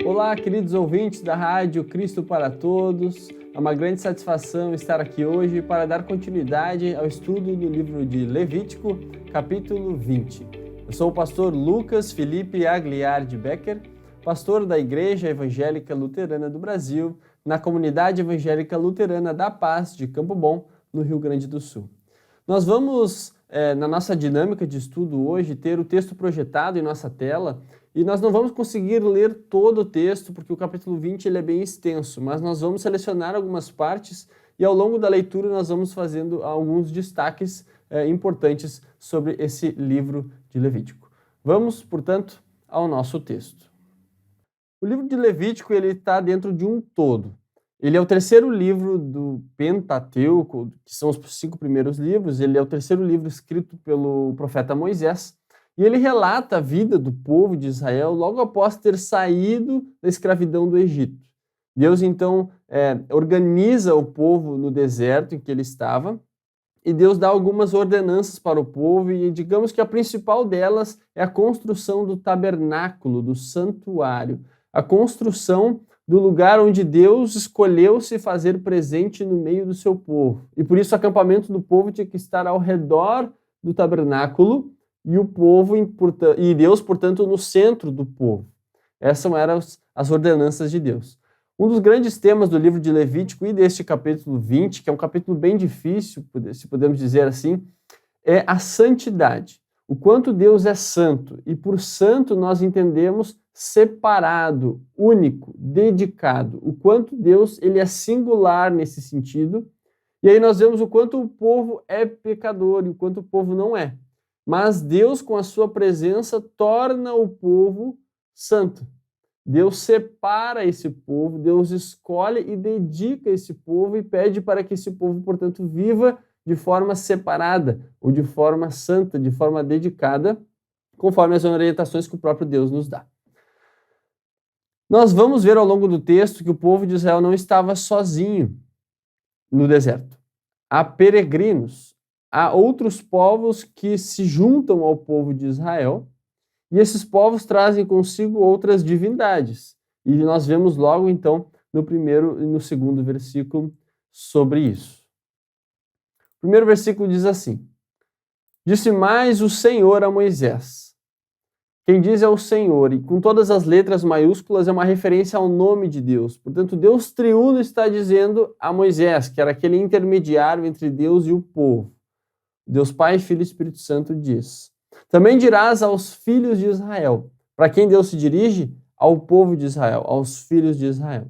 Olá, queridos ouvintes da Rádio Cristo para Todos. É uma grande satisfação estar aqui hoje para dar continuidade ao estudo do livro de Levítico, capítulo 20. Eu sou o pastor Lucas Felipe Agliar de Becker, pastor da Igreja Evangélica Luterana do Brasil, na Comunidade Evangélica Luterana da Paz de Campo Bom, no Rio Grande do Sul. Nós vamos, na nossa dinâmica de estudo hoje, ter o texto projetado em nossa tela, e nós não vamos conseguir ler todo o texto, porque o capítulo 20 ele é bem extenso, mas nós vamos selecionar algumas partes e ao longo da leitura nós vamos fazendo alguns destaques importantes sobre esse livro de Levítico. Vamos, portanto, ao nosso texto. O livro de Levítico ele está dentro de um todo. Ele é o terceiro livro do Pentateuco, que são os 5 primeiros livros. Ele é o terceiro livro escrito pelo profeta Moisés. E ele relata a vida do povo de Israel logo após ter saído da escravidão do Egito. Deus, então, organiza o povo no deserto em que ele estava, e Deus dá algumas ordenanças para o povo, e digamos que a principal delas é a construção do tabernáculo, do santuário, a construção do lugar onde Deus escolheu se fazer presente no meio do seu povo. E por isso o acampamento do povo tinha que estar ao redor do tabernáculo, e o povo, e Deus, portanto, no centro do povo. Essas eram as ordenanças de Deus. Um dos grandes temas do livro de Levítico e deste capítulo 20, que é um capítulo bem difícil, se podemos dizer assim, é a santidade. O quanto Deus é santo. E por santo nós entendemos separado, único, dedicado. O quanto Deus ele é singular nesse sentido. E aí nós vemos o quanto o povo é pecador e o quanto o povo não é. Mas Deus, com a sua presença, torna o povo santo. Deus separa esse povo, Deus escolhe e dedica esse povo e pede para que esse povo, portanto, viva de forma separada, ou de forma santa, de forma dedicada, conforme as orientações que o próprio Deus nos dá. Nós vamos ver ao longo do texto que o povo de Israel não estava sozinho no deserto. Há peregrinos, há outros povos que se juntam ao povo de Israel, e esses povos trazem consigo outras divindades. E nós vemos logo, então, no primeiro e no segundo versículo sobre isso. O primeiro versículo diz assim: Disse mais o Senhor a Moisés. Quem diz é o Senhor, e com todas as letras maiúsculas é uma referência ao nome de Deus. Portanto, Deus triuno está dizendo a Moisés, que era aquele intermediário entre Deus e o povo. Deus Pai, Filho e Espírito Santo diz: Também dirás aos filhos de Israel. Para quem Deus se dirige? Ao povo de Israel, aos filhos de Israel.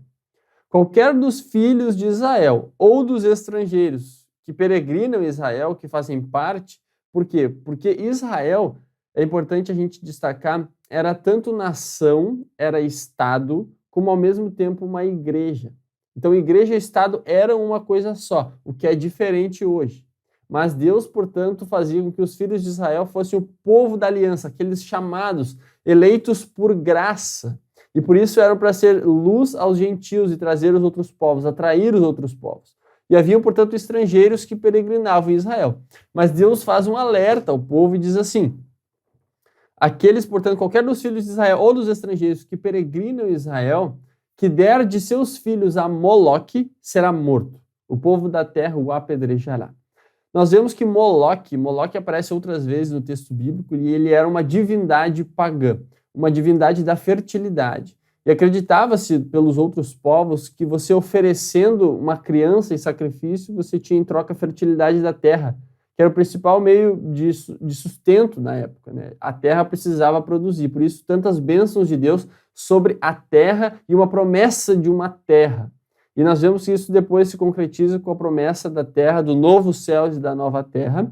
Qualquer dos filhos de Israel ou dos estrangeiros que peregrinam em Israel, que fazem parte, por quê? Porque Israel, é importante a gente destacar, era tanto nação, era Estado, como ao mesmo tempo uma igreja. Então, igreja e Estado eram uma coisa só, o que é diferente hoje. Mas Deus, portanto, fazia com que os filhos de Israel fossem o povo da aliança, aqueles chamados, eleitos por graça. E por isso eram para ser luz aos gentios e trazer os outros povos, atrair os outros povos. E haviam, portanto, estrangeiros que peregrinavam em Israel. Mas Deus faz um alerta ao povo e diz assim: aqueles, portanto, qualquer dos filhos de Israel ou dos estrangeiros que peregrinam em Israel, que der de seus filhos a Moloque, será morto. O povo da terra o apedrejará. Nós vemos que Moloque aparece outras vezes no texto bíblico e ele era uma divindade pagã, uma divindade da fertilidade. E acreditava-se pelos outros povos que você oferecendo uma criança em sacrifício, você tinha em troca a fertilidade da terra, que era o principal meio de sustento na época, né? A terra precisava produzir, por isso tantas bênçãos de Deus sobre a terra e uma promessa de uma terra. E nós vemos que isso depois se concretiza com a promessa da terra, do novo céu e da nova terra,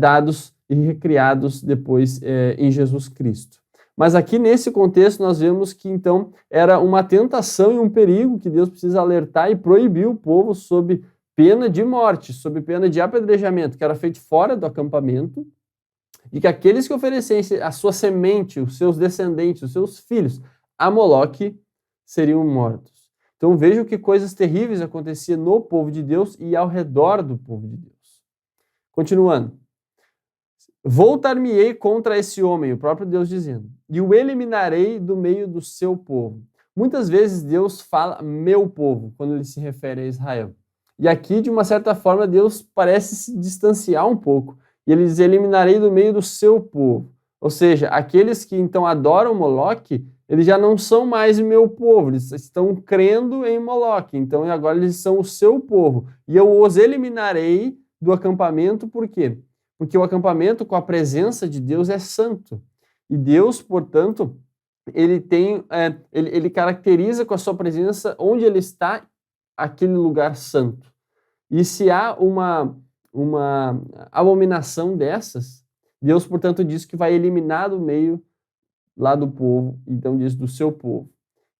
dados e recriados depois em Jesus Cristo. Mas aqui nesse contexto nós vemos que então era uma tentação e um perigo que Deus precisa alertar e proibir o povo sob pena de morte, sob pena de apedrejamento, que era feito fora do acampamento, e que aqueles que oferecessem a sua semente, os seus descendentes, os seus filhos, a Moloque, seriam mortos. Então vejam que coisas terríveis aconteciam no povo de Deus e ao redor do povo de Deus. Continuando. Voltar-me-ei contra esse homem, o próprio Deus dizendo, e o eliminarei do meio do seu povo. muitas vezes Deus fala meu povo, quando ele se refere a Israel. E aqui, de uma certa forma, Deus parece se distanciar um pouco. E ele diz, eliminarei do meio do seu povo. Ou seja, aqueles que então adoram Moloque, eles já não são mais o meu povo, eles estão crendo em Moloque. Então agora eles são o seu povo. E eu os eliminarei do acampamento, por quê? Porque o acampamento com a presença de Deus é santo. E Deus, portanto, ele caracteriza com a sua presença onde ele está, aquele lugar santo. E se há uma abominação dessas, Deus, portanto, diz que vai eliminar do meio lá do povo, então diz do seu povo.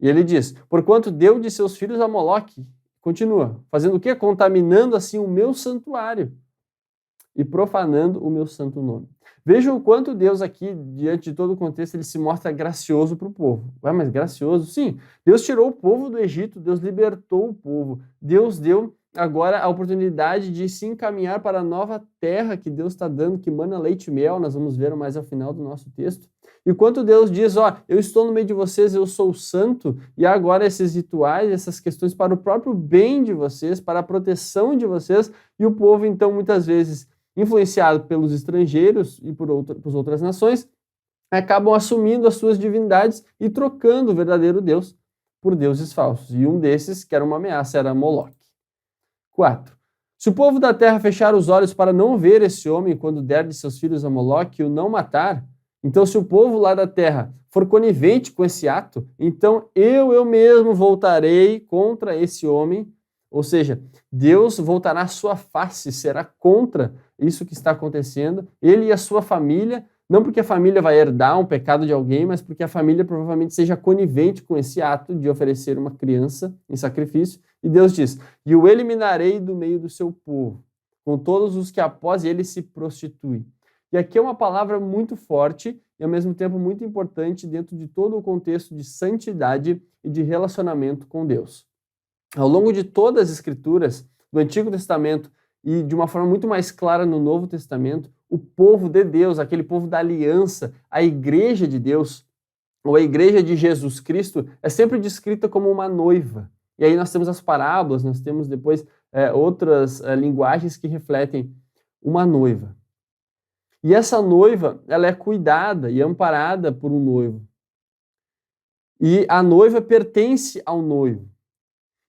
E ele diz, porquanto deu de seus filhos a Moloque, continua, fazendo o quê? Contaminando assim o meu santuário e profanando o meu santo nome. Vejam o quanto Deus aqui, diante de todo o contexto, ele se mostra gracioso para o povo. Ué, mas gracioso? Sim. Deus tirou o povo do Egito, Deus libertou o povo. Deus deu agora a oportunidade de se encaminhar para a nova terra que Deus está dando, que mana leite e mel, nós vamos ver mais ao final do nosso texto. E quanto Deus diz, eu estou no meio de vocês, eu sou santo, e agora esses rituais, essas questões para o próprio bem de vocês, para a proteção de vocês, e o povo, então, muitas vezes, influenciado pelos estrangeiros e por outras nações, acabam assumindo as suas divindades e trocando o verdadeiro Deus por deuses falsos. E um desses, que era uma ameaça, era Moloque. 4. Se o povo da terra fechar os olhos para não ver esse homem quando der de seus filhos a Moloque e o não matar, então se o povo lá da terra for conivente com esse ato, então eu mesmo voltarei contra esse homem, ou seja, Deus voltará a sua face, será contra isso que está acontecendo, ele e a sua família, não porque a família vai herdar um pecado de alguém, mas porque a família provavelmente seja conivente com esse ato de oferecer uma criança em sacrifício. E Deus diz, e o eliminarei do meio do seu povo, com todos os que após ele se prostituem. E aqui é uma palavra muito forte e ao mesmo tempo muito importante dentro de todo o contexto de santidade e de relacionamento com Deus. Ao longo de todas as escrituras do Antigo Testamento e de uma forma muito mais clara no Novo Testamento, o povo de Deus, aquele povo da aliança, a igreja de Deus, ou a igreja de Jesus Cristo, é sempre descrita como uma noiva. E aí nós temos as parábolas, nós temos depois outras linguagens que refletem uma noiva. E essa noiva, ela é cuidada e amparada por um noivo. E a noiva pertence ao noivo.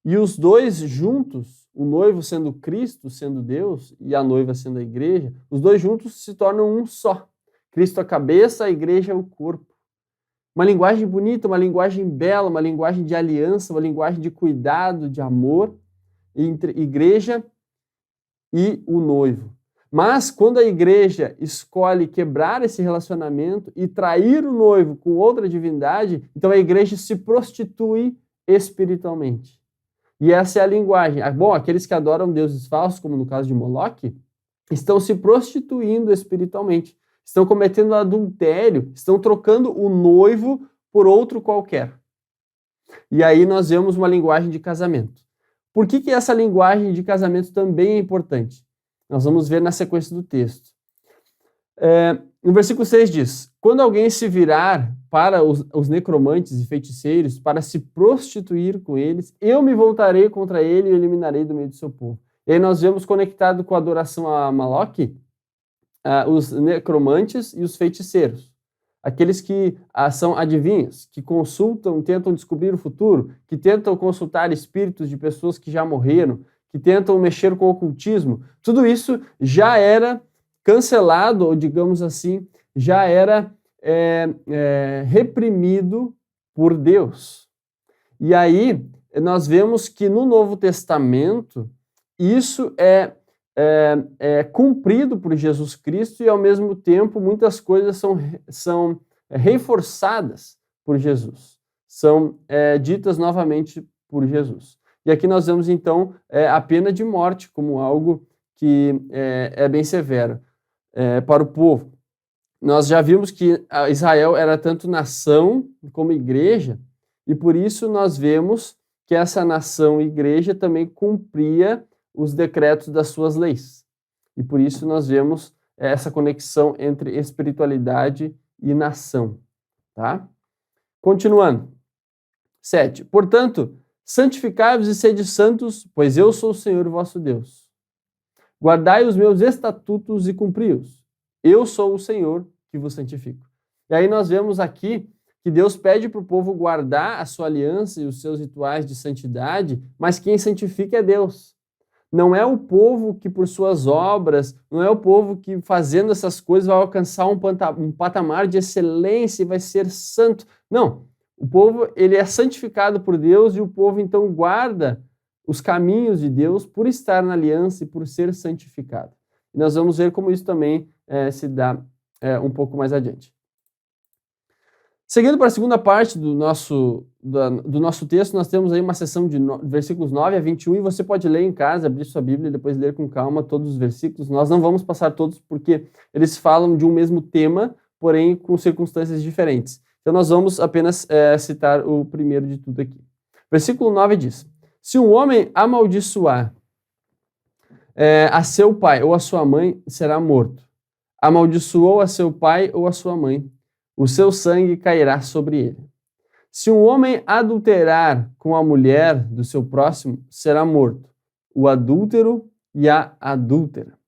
E os dois juntos, o noivo sendo Cristo, sendo Deus, e a noiva sendo a igreja, os dois juntos se tornam um só. Cristo a cabeça, a igreja o corpo. Uma linguagem bonita, uma linguagem bela, uma linguagem de aliança, uma linguagem de cuidado, de amor entre igreja e o noivo. Mas quando a igreja escolhe quebrar esse relacionamento e trair o noivo com outra divindade, então a igreja se prostitui espiritualmente. E essa é a linguagem. Bom, aqueles que adoram deuses falsos, como no caso de Moloque, estão se prostituindo espiritualmente. Estão cometendo adultério, estão trocando o noivo por outro qualquer. E aí nós vemos uma linguagem de casamento. Por que essa linguagem de casamento também é importante? Nós vamos ver na sequência do texto. No versículo 6 diz, quando alguém se virar para os necromantes e feiticeiros, para se prostituir com eles, eu me voltarei contra ele e o eliminarei do meio do seu povo. E aí nós vemos conectado com a adoração a Moloque, os necromantes e os feiticeiros. Aqueles que são adivinhos, que consultam, tentam descobrir o futuro, que tentam consultar espíritos de pessoas que já morreram, que tentam mexer com o ocultismo. Tudo isso já era cancelado, ou digamos assim, já era reprimido por Deus. E aí nós vemos que no Novo Testamento isso é cumprido por Jesus Cristo e, ao mesmo tempo, muitas coisas são reforçadas por Jesus, são ditas novamente por Jesus. E aqui nós vemos, então, a pena de morte como algo que é bem severo para o povo. Nós já vimos que Israel era tanto nação como igreja, e por isso nós vemos que essa nação e igreja também cumpria os decretos das suas leis. E por isso nós vemos essa conexão entre espiritualidade e nação. Tá? Continuando. 7. Portanto, santificai-vos e sede santos, pois eu sou o Senhor vosso Deus. Guardai os meus estatutos e cumpri-os. Eu sou o Senhor que vos santifico. E aí nós vemos aqui que Deus pede para o povo guardar a sua aliança e os seus rituais de santidade, mas quem santifica é Deus. Não é o povo que por suas obras, não é o povo que fazendo essas coisas vai alcançar um patamar de excelência e vai ser santo. Não, o povo ele é santificado por Deus e o povo então guarda os caminhos de Deus por estar na aliança e por ser santificado. E nós vamos ver como isso também se dá um pouco mais adiante. Seguindo para a segunda parte do nosso texto, nós temos aí uma seção de versículos 9 a 21, e você pode ler em casa, abrir sua Bíblia e depois ler com calma todos os versículos. Nós não vamos passar todos porque eles falam de um mesmo tema, porém com circunstâncias diferentes. Então nós vamos apenas citar o primeiro de tudo aqui. Versículo 9 diz: se um homem amaldiçoar a seu pai ou a sua mãe, será morto. Amaldiçoou a seu pai ou a sua mãe, o seu sangue cairá sobre ele. Se um homem adulterar com a mulher do seu próximo, será morto, o adúltero e a adúltera.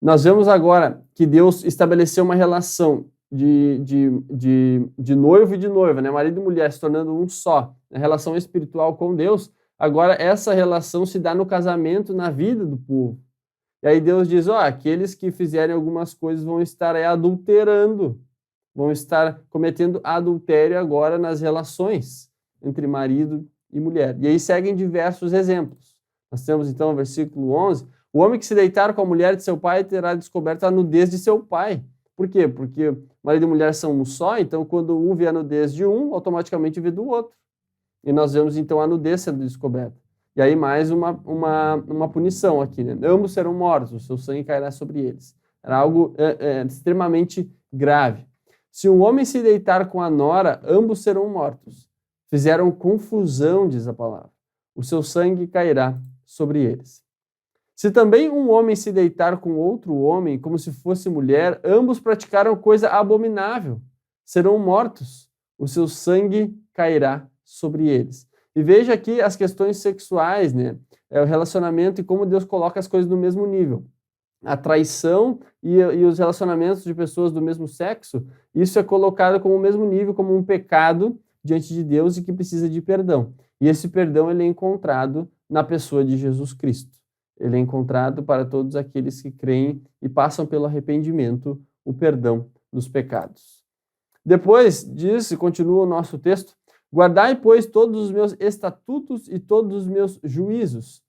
Nós vemos agora que Deus estabeleceu uma relação de noivo e de noiva, né? Marido e mulher se tornando um só, a relação espiritual com Deus. Agora essa relação se dá no casamento, na vida do povo. E aí Deus diz, aqueles que fizerem algumas coisas vão estar adulterando, vão estar cometendo adultério agora nas relações entre marido e mulher. E aí seguem diversos exemplos. Nós temos então o versículo 11, o homem que se deitar com a mulher de seu pai terá descoberto a nudez de seu pai. Por quê? Porque marido e mulher são um só, então quando um vê a nudez de um, automaticamente vê do outro. E nós vemos então a nudez sendo descoberta. E aí mais uma punição aqui, né? Ambos serão mortos, o seu sangue cairá sobre eles. Era algo extremamente grave. Se um homem se deitar com a nora, ambos serão mortos. Fizeram confusão, diz a palavra. O seu sangue cairá sobre eles. Se também um homem se deitar com outro homem, como se fosse mulher, ambos praticaram coisa abominável. Serão mortos. O seu sangue cairá sobre eles. E veja aqui as questões sexuais, né? O relacionamento e como Deus coloca as coisas no mesmo nível. A traição e os relacionamentos de pessoas do mesmo sexo, isso é colocado como o mesmo nível, como um pecado diante de Deus e que precisa de perdão. E esse perdão ele é encontrado na pessoa de Jesus Cristo. Ele é encontrado para todos aqueles que creem e passam pelo arrependimento, o perdão dos pecados. Depois disso, continua o nosso texto, guardai, pois, todos os meus estatutos e todos os meus juízos,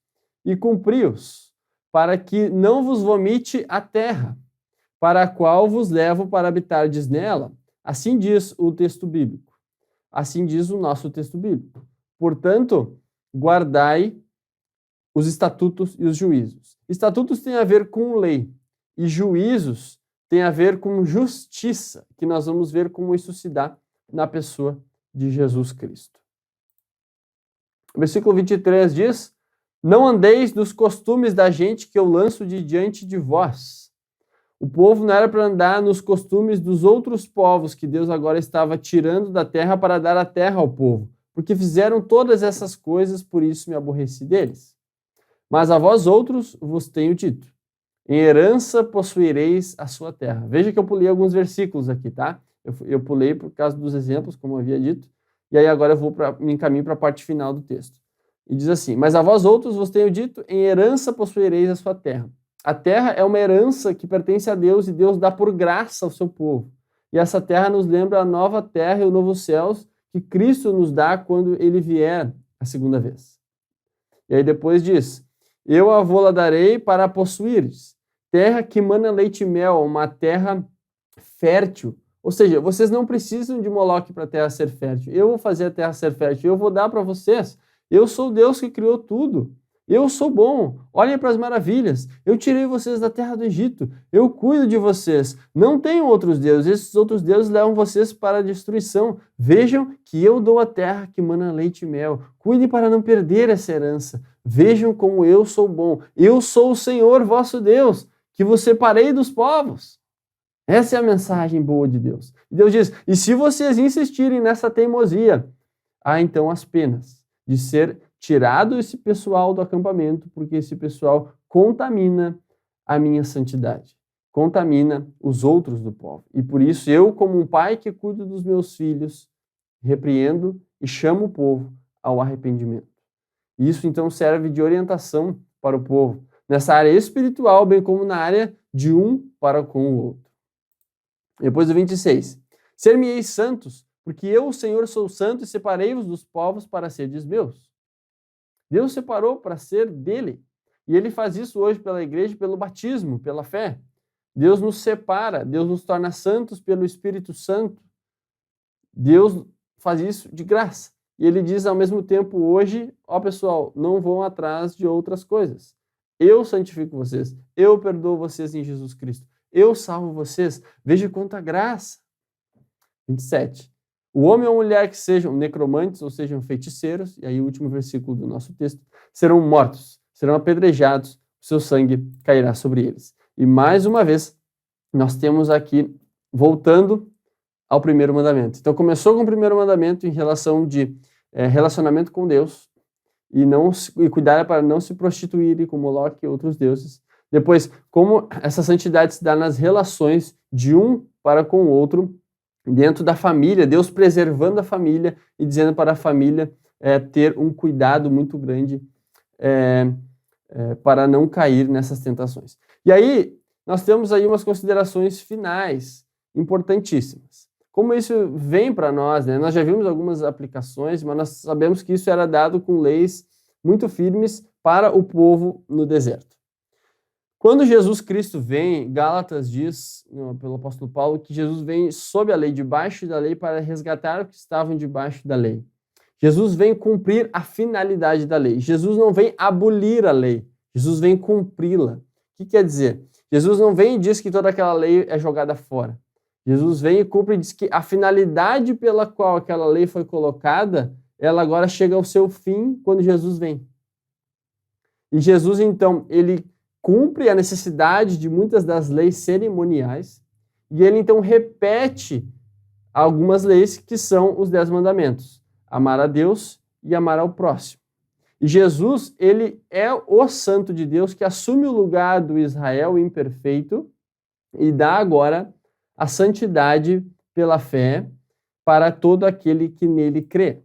e cumpri-os, para que não vos vomite a terra, para a qual vos levo para habitardes nela. Assim diz o texto bíblico. Assim diz o nosso texto bíblico. Portanto, guardai os estatutos e os juízos. Estatutos têm a ver com lei, e juízos têm a ver com justiça, que nós vamos ver como isso se dá na pessoa de Jesus Cristo. O versículo 23 diz, não andeis dos costumes da gente que eu lanço de diante de vós. O povo não era para andar nos costumes dos outros povos que Deus agora estava tirando da terra para dar a terra ao povo, porque fizeram todas essas coisas, por isso me aborreci deles. Mas a vós outros vos tenho dito, em herança possuireis a sua terra. Veja que eu pulei alguns versículos aqui, tá? Eu pulei por causa dos exemplos, como eu havia dito, e aí agora eu me encaminho para a parte final do texto. E diz assim, mas a vós outros vos tenho dito, em herança possuireis a sua terra. A terra é uma herança que pertence a Deus e Deus dá por graça ao seu povo. E essa terra nos lembra a nova terra e o novo céus que Cristo nos dá quando ele vier a segunda vez. E aí depois diz, eu a vou-la darei para a possuires, terra que mana leite e mel, uma terra fértil. Ou seja, vocês não precisam de Moloque para a terra ser fértil. Eu vou fazer a terra ser fértil, eu vou dar para vocês. Eu sou Deus que criou tudo. Eu sou bom. Olhem para as maravilhas. Eu tirei vocês da terra do Egito. Eu cuido de vocês. Não tenham outros deuses. Esses outros deuses levam vocês para a destruição. Vejam que eu dou a terra que mana leite e mel. Cuidem para não perder essa herança. Vejam como eu sou bom. Eu sou o Senhor vosso Deus, que vos separei dos povos. Essa é a mensagem boa de Deus. E Deus diz, e se vocês insistirem nessa teimosia, há então as penas de ser tirado esse pessoal do acampamento, porque esse pessoal contamina a minha santidade, contamina os outros do povo. E por isso eu, como um pai que cuido dos meus filhos, repreendo e chamo o povo ao arrependimento. Isso então serve de orientação para o povo, nessa área espiritual, bem como na área de um para com o outro. Depois do 26. Ser-me-eis santos, porque eu, o Senhor, sou santo e separei-vos dos povos para serdes meus. Deus separou para ser dele. E ele faz isso hoje pela igreja, pelo batismo, pela fé. Deus nos separa, Deus nos torna santos pelo Espírito Santo. Deus faz isso de graça. E ele diz ao mesmo tempo hoje, ó pessoal, não vão atrás de outras coisas. Eu santifico vocês, eu perdoo vocês em Jesus Cristo, eu salvo vocês. Veja quanta graça. 27. O homem ou a mulher que sejam necromantes ou sejam feiticeiros, e aí o último versículo do nosso texto, serão mortos, serão apedrejados, o seu sangue cairá sobre eles. E mais uma vez, nós temos aqui, voltando ao primeiro mandamento. Então começou com o primeiro mandamento em relação de relacionamento com Deus, e cuidar para não se prostituírem com Moloque e outros deuses. Depois, como essa santidade se dá nas relações de um para com o outro, dentro da família, Deus preservando a família e dizendo para a família ter um cuidado muito grande para não cair nessas tentações. E aí, nós temos aí umas considerações finais importantíssimas. Como isso vem para nós, né? Nós já vimos algumas aplicações, mas nós sabemos que isso era dado com leis muito firmes para o povo no deserto. Quando Jesus Cristo vem, Gálatas diz, pelo apóstolo Paulo, que Jesus vem sob a lei, debaixo da lei, para resgatar os que estavam debaixo da lei. Jesus vem cumprir a finalidade da lei. Jesus não vem abolir a lei, Jesus vem cumpri-la. O que quer dizer? Jesus não vem e diz que toda aquela lei é jogada fora. Jesus vem e cumpre e diz que a finalidade pela qual aquela lei foi colocada, ela agora chega ao seu fim quando Jesus vem. E Jesus, então, ele cumpre a necessidade de muitas das leis cerimoniais e ele, então, repete algumas leis que são os 10 mandamentos. Amar a Deus e amar ao próximo. E Jesus, ele é o Santo de Deus que assume o lugar do Israel imperfeito e dá agora a santidade pela fé para todo aquele que nele crê.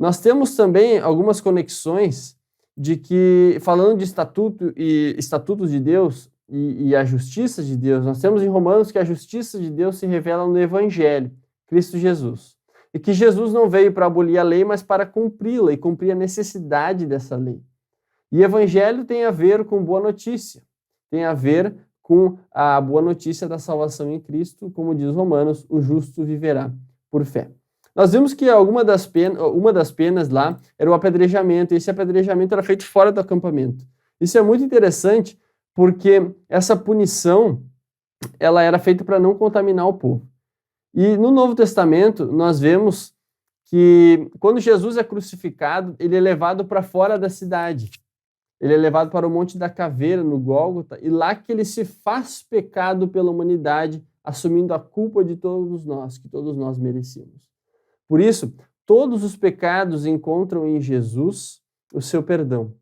Nós temos também algumas conexões de que, falando de estatutos de Deus e a justiça de Deus, nós temos em Romanos que a justiça de Deus se revela no Evangelho, Cristo Jesus. E que Jesus não veio para abolir a lei, mas para cumpri-la e cumprir a necessidade dessa lei. E Evangelho tem a ver com boa notícia, tem a ver com a boa notícia da salvação em Cristo, como diz Romanos, o justo viverá por fé. Nós vimos que uma das penas lá era o apedrejamento, e esse apedrejamento era feito fora do acampamento. Isso é muito interessante, porque essa punição ela era feita para não contaminar o povo. E no Novo Testamento, nós vemos que quando Jesus é crucificado, ele é levado para fora da cidade. Ele é levado para o Monte da Caveira, no Gólgota, e lá que ele se faz pecado pela humanidade, assumindo a culpa de todos nós, que todos nós merecíamos. Por isso, todos os pecados encontram em Jesus o seu perdão.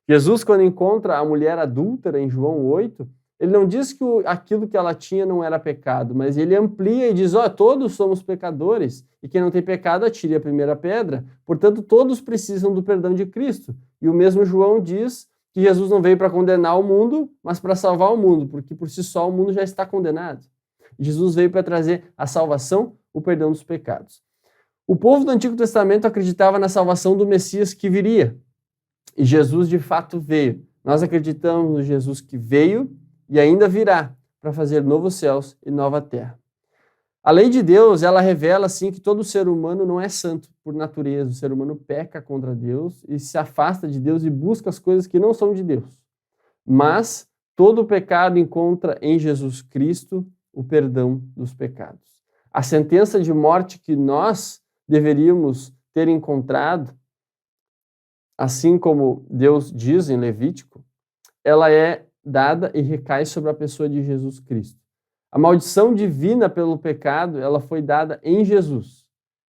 Jesus, quando encontra a mulher adúltera em João 8, ele não diz que aquilo que ela tinha não era pecado, mas ele amplia e diz, todos somos pecadores, e quem não tem pecado atire a primeira pedra. Portanto, todos precisam do perdão de Cristo. E o mesmo João diz que Jesus não veio para condenar o mundo, mas para salvar o mundo, porque por si só o mundo já está condenado. Jesus veio para trazer a salvação, o perdão dos pecados. O povo do Antigo Testamento acreditava na salvação do Messias que viria. E Jesus de fato veio. Nós acreditamos no Jesus que veio e ainda virá para fazer novos céus e nova terra. A lei de Deus, ela revela assim que todo ser humano não é santo por natureza. O ser humano peca contra Deus e se afasta de Deus e busca as coisas que não são de Deus. Mas todo pecado encontra em Jesus Cristo o perdão dos pecados. A sentença de morte que nós deveríamos ter encontrado, assim como Deus diz em Levítico, ela é dada e recai sobre a pessoa de Jesus Cristo. A maldição divina pelo pecado, ela foi dada em Jesus.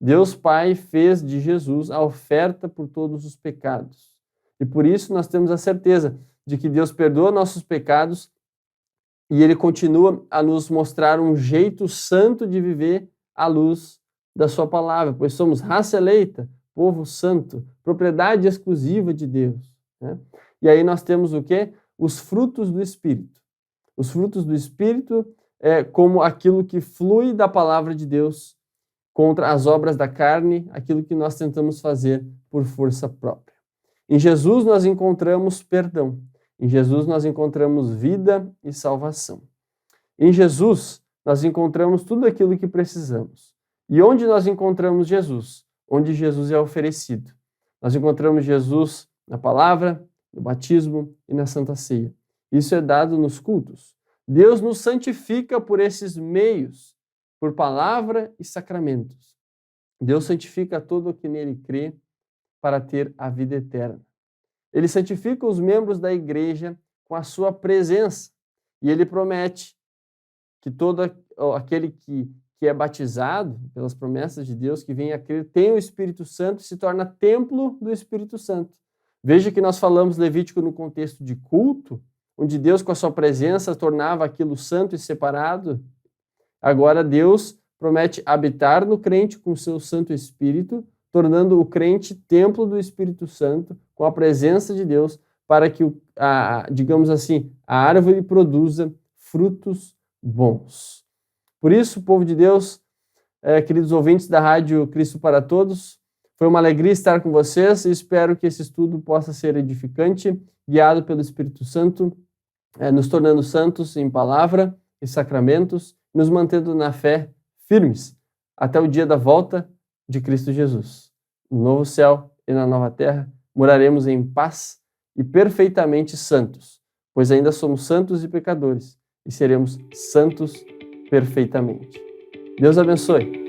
Deus Pai fez de Jesus a oferta por todos os pecados. E por isso nós temos a certeza de que Deus perdoa nossos pecados e Ele continua a nos mostrar um jeito santo de viver à luz da sua palavra, pois somos raça eleita, povo santo, propriedade exclusiva de Deus, né? E aí nós temos o quê? Os frutos do Espírito. Os frutos do Espírito é como aquilo que flui da palavra de Deus contra as obras da carne, aquilo que nós tentamos fazer por força própria. Em Jesus nós encontramos perdão. Em Jesus nós encontramos vida e salvação. Em Jesus nós encontramos tudo aquilo que precisamos. E onde nós encontramos Jesus? Onde Jesus é oferecido. Nós encontramos Jesus na palavra, no batismo e na Santa Ceia. Isso é dado nos cultos. Deus nos santifica por esses meios, por palavra e sacramentos. Deus santifica todo o que nele crê para ter a vida eterna. Ele santifica os membros da igreja com a sua presença. E ele promete que todo aquele que é batizado pelas promessas de Deus, que vem a crer, tem o Espírito Santo e se torna templo do Espírito Santo. Veja que nós falamos Levítico no contexto de culto, onde Deus com a sua presença tornava aquilo santo e separado. Agora Deus promete habitar no crente com o seu Santo Espírito, tornando o crente templo do Espírito Santo, com a presença de Deus, para que, digamos assim, a árvore produza frutos bons. Por isso, povo de Deus, queridos ouvintes da Rádio Cristo para Todos, foi uma alegria estar com vocês e espero que esse estudo possa ser edificante, guiado pelo Espírito Santo, nos tornando santos em palavra e sacramentos, nos mantendo na fé firmes, até o dia da volta de Cristo Jesus. No novo céu e na nova terra, moraremos em paz e perfeitamente santos, pois ainda somos santos e pecadores, e seremos santos perfeitamente. Deus abençoe.